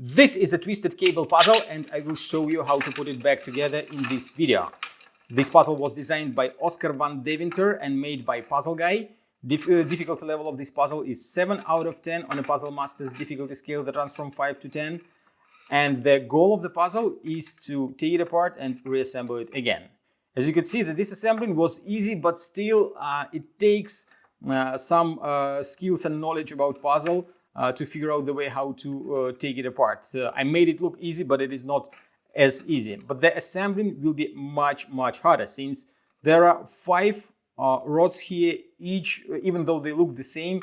This is a twisted cable puzzle and I will show you how to put it back together in this video. This puzzle was designed by Oscar van Deventer and made by Puzzle Guy. Difficulty level of this puzzle is 7 out of 10 on a Puzzle Master's difficulty scale that runs from 5 to 10. And the goal of the puzzle is to take it apart and reassemble it again. As you can see, the disassembling was easy, but still it takes some skills and knowledge about puzzle to figure out the way how to take it apart. I made it look easy, but it is not as easy. But the assembling will be much harder, since there are 5 rods here, each, even though they look the same,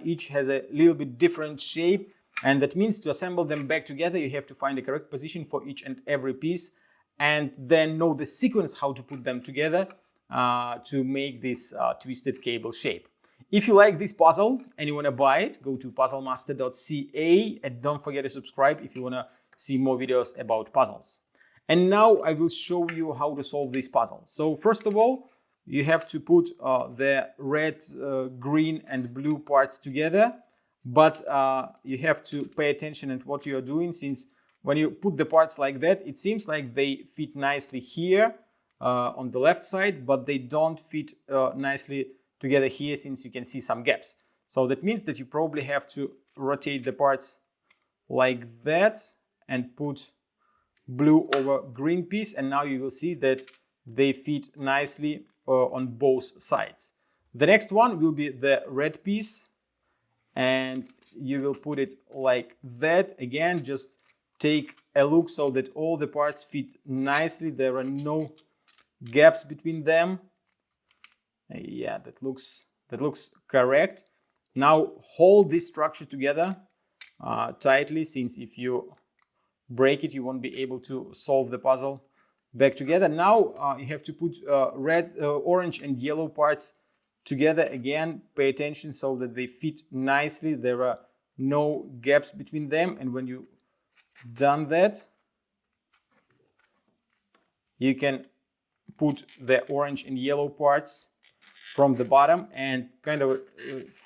each has a little bit different shape. And that means to assemble them back together, you have to find the correct position for each and every piece, and then know the sequence how to put them together to make this twisted cable shape. If you like this puzzle and you want to buy it, go to puzzlemaster.ca and don't forget to subscribe if you want to see more videos about puzzles. And now I will show you how to solve this puzzle. So first of all, you have to put the red, green and blue parts together, but you have to pay attention at what you are doing, since when you put the parts like that, it seems like they fit nicely here on the left side, but they don't fit nicely together here, since you can see some gaps. So that means that you probably have to rotate the parts like that and put blue over green piece, and now you will see that they fit nicely on both sides. The next one will be the red piece, and you will put it like that. Again, just take a look so that all the parts fit nicely. There are no gaps between them. Yeah, that looks correct. Now hold this structure together tightly, since if you break it, you won't be able to solve the puzzle back together. Now you have to put red, orange and yellow parts together. Again, pay attention so that they fit nicely. There are no gaps between them, and when you done that, you can put the orange and yellow parts from the bottom and kind of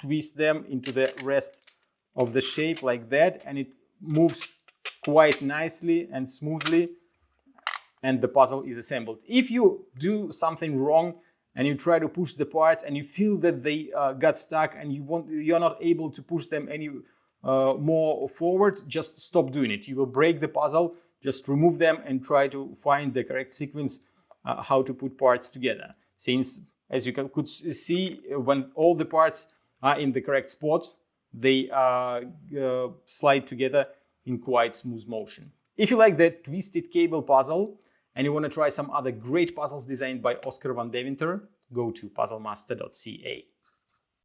twist them into the rest of the shape like that, and it moves quite nicely and smoothly, and the puzzle is assembled. If you do something wrong and you try to push the parts and you feel that they got stuck and you're not able to push them any more forward, just stop doing it. You will break the puzzle. Just remove them and try to find the correct sequence how to put parts together. Since, as you could see, when all the parts are in the correct spot, they slide together in quite smooth motion. If you like the twisted cable puzzle and you want to try some other great puzzles designed by Oscar van Deventer, go to puzzlemaster.ca.